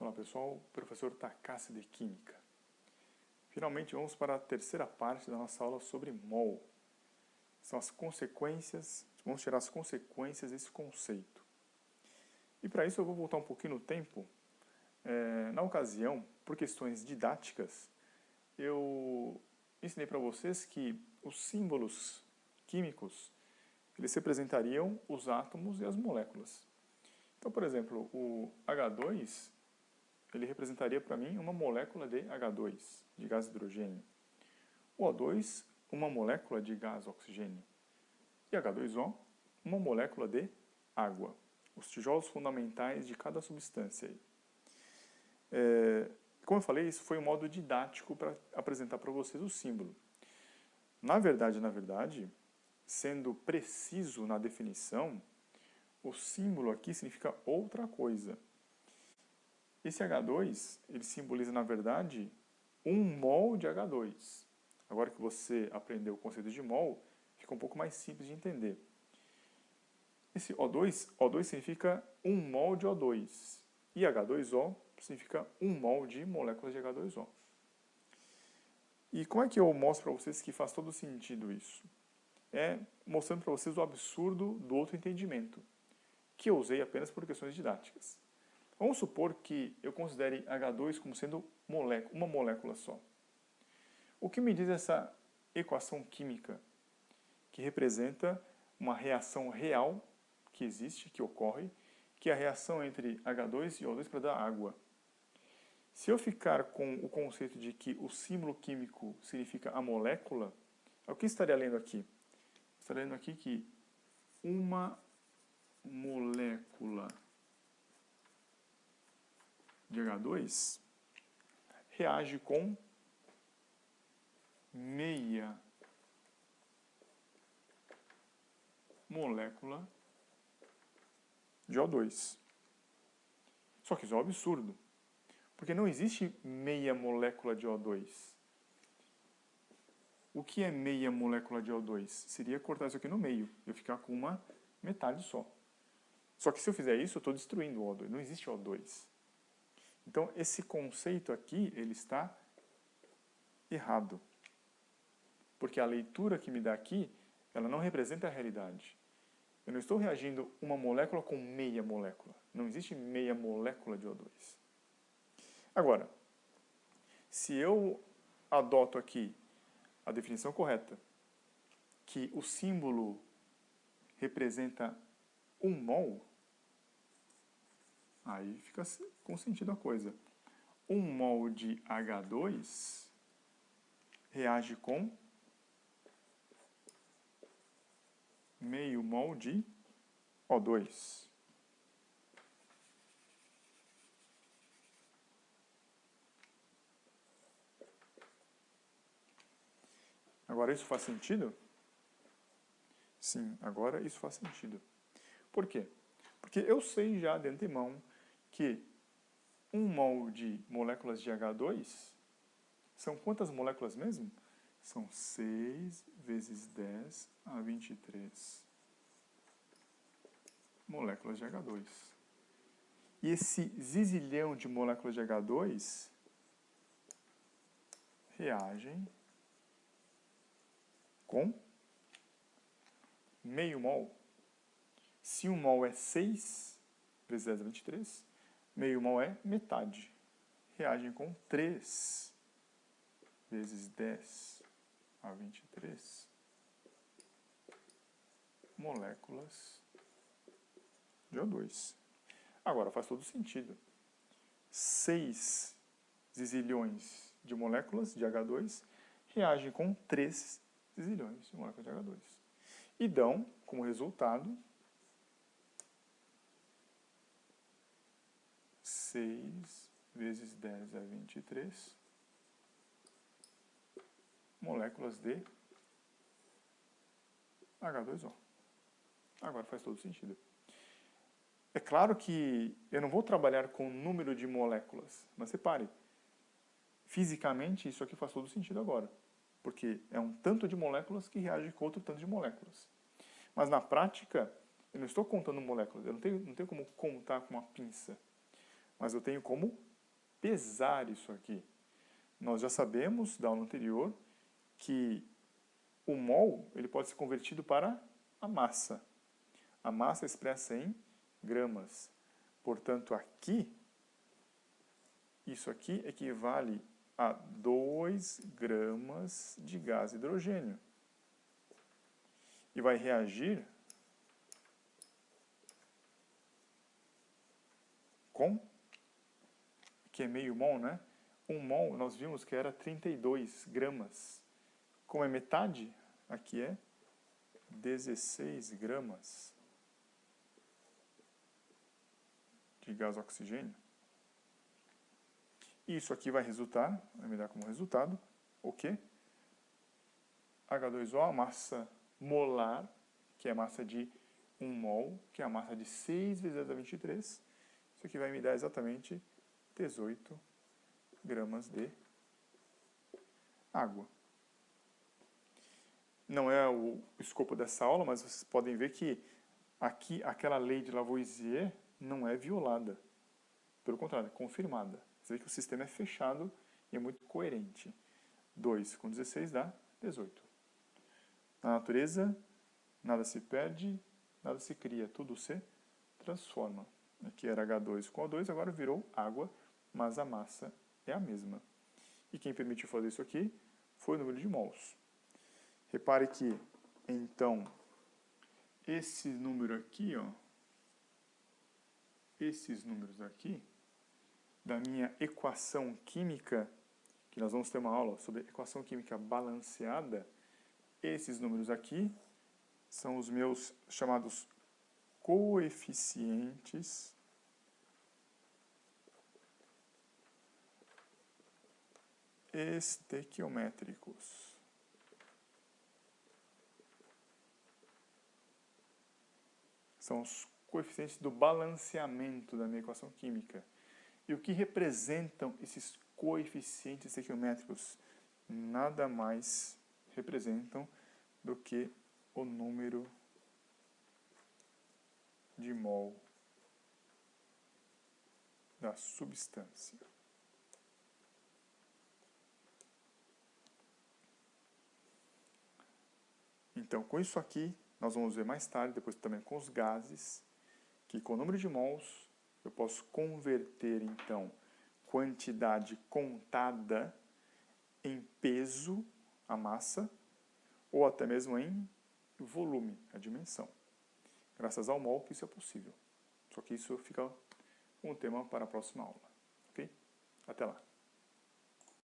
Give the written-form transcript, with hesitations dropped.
Olá pessoal, professor Takase de Química. Finalmente vamos para a terceira parte da nossa aula sobre mol. São as consequências, vamos tirar as consequências desse conceito. E para isso eu vou voltar um pouquinho no tempo. Na ocasião, por questões didáticas, eu ensinei para vocês que os símbolos químicos, eles representariam os átomos e as moléculas. Então, por exemplo, o H2, ele representaria para mim uma molécula de H2, de gás hidrogênio. O O2, uma molécula de gás oxigênio. E H2O, uma molécula de água. Os tijolos fundamentais de cada substância. Como eu falei, isso foi um modo didático para apresentar para vocês o símbolo. Na verdade, sendo preciso na definição, o símbolo aqui significa outra coisa. Esse H2, ele simboliza, na verdade, 1 mol de H2. Agora que você aprendeu o conceito de mol, fica um pouco mais simples de entender. Esse O2 significa 1 mol de O2. E H2O significa 1 mol de moléculas de H2O. E como é que eu mostro para vocês que faz todo sentido isso? Mostrando para vocês o absurdo do outro entendimento, que eu usei apenas por questões didáticas. Vamos supor que eu considere H2 como sendo uma molécula só. O que me diz essa equação química, que representa uma reação real que existe, que ocorre, que é a reação entre H2 e O2 para dar água. Se eu ficar com o conceito de que o símbolo químico significa a molécula, o que estaria lendo aqui? Estaria lendo aqui que uma molécula de H2 reage com meia molécula de O2. Só que isso é um absurdo, porque não existe meia molécula de O2. O que é meia molécula de O2? Seria cortar isso aqui no meio, eu ficar com uma metade só. Só que se eu fizer isso, eu estou destruindo o O2, não existe O2. Então, esse conceito aqui, ele está errado. Porque a leitura que me dá aqui, ela não representa a realidade. Eu não estou reagindo uma molécula com meia molécula. Não existe meia molécula de O2. Agora, se eu adoto aqui a definição correta, que o símbolo representa 1 mol, aí fica com sentido a coisa. 1 mol de H2 reage com meio mol de O2. Agora isso faz sentido? Sim, agora isso faz sentido. Por quê? Porque eu sei já de antemão que 1 mol de moléculas de H2 são quantas moléculas mesmo? São 6 vezes 10 a 23 moléculas de H2. E esse zizilhão de moléculas de H2 reagem com meio mol. Se 1 mol é 6 vezes 10 a 23, meio mol é metade. Reagem com 3 vezes 10 a 23 moléculas de O2. Agora faz todo sentido. 6 zizilhões de moléculas de H2 reagem com 3 zizilhões de moléculas de H2. E dão, como resultado, 6 vezes 10 a 23 moléculas de H2O. Agora faz todo sentido. É claro que eu não vou trabalhar com o número de moléculas, mas repare, fisicamente isso aqui faz todo sentido agora, porque é um tanto de moléculas que reage com outro tanto de moléculas. Mas na prática, eu não estou contando moléculas, eu não tenho como contar com uma pinça, mas eu tenho como pesar isso aqui? Nós já sabemos da aula anterior que o mol ele pode ser convertido para a massa. A massa é expressa em gramas. Portanto, aqui, isso aqui equivale a 2 gramas de gás hidrogênio. E vai reagir com, que é meio mol, né? 1 mol, nós vimos que era 32 gramas. Como é metade, aqui é 16 gramas de gás oxigênio. Isso aqui vai me dar como resultado o quê? H2O, a massa molar, que é a massa de 1 mol, que é a massa de 6 vezes 10 a 23. Isso aqui vai me dar exatamente 18 gramas de água. Não é o escopo dessa aula, mas vocês podem ver que aqui aquela lei de Lavoisier não é violada. Pelo contrário, é confirmada. Você vê que o sistema é fechado e é muito coerente. 2 com 16 dá 18. Na natureza, nada se perde, nada se cria, tudo se transforma. Aqui era H2 com O2, agora virou água, mas a massa é a mesma. E quem permitiu fazer isso aqui foi o número de mols. Repare que, então, esse número aqui, ó, esses números aqui, da minha equação química, que nós vamos ter uma aula sobre equação química balanceada, esses números aqui são os meus chamados coeficientes estequiométricos. São os coeficientes do balanceamento da minha equação química. E o que representam esses coeficientes estequiométricos? Nada mais representam do que o número de mol da substância. Então, com isso aqui, nós vamos ver mais tarde, depois também com os gases, que com o número de mols eu posso converter, então, quantidade contada em peso, a massa, ou até mesmo em volume, a dimensão. Graças ao mol que isso é possível. Só que isso fica um tema para a próxima aula. Ok? Até lá.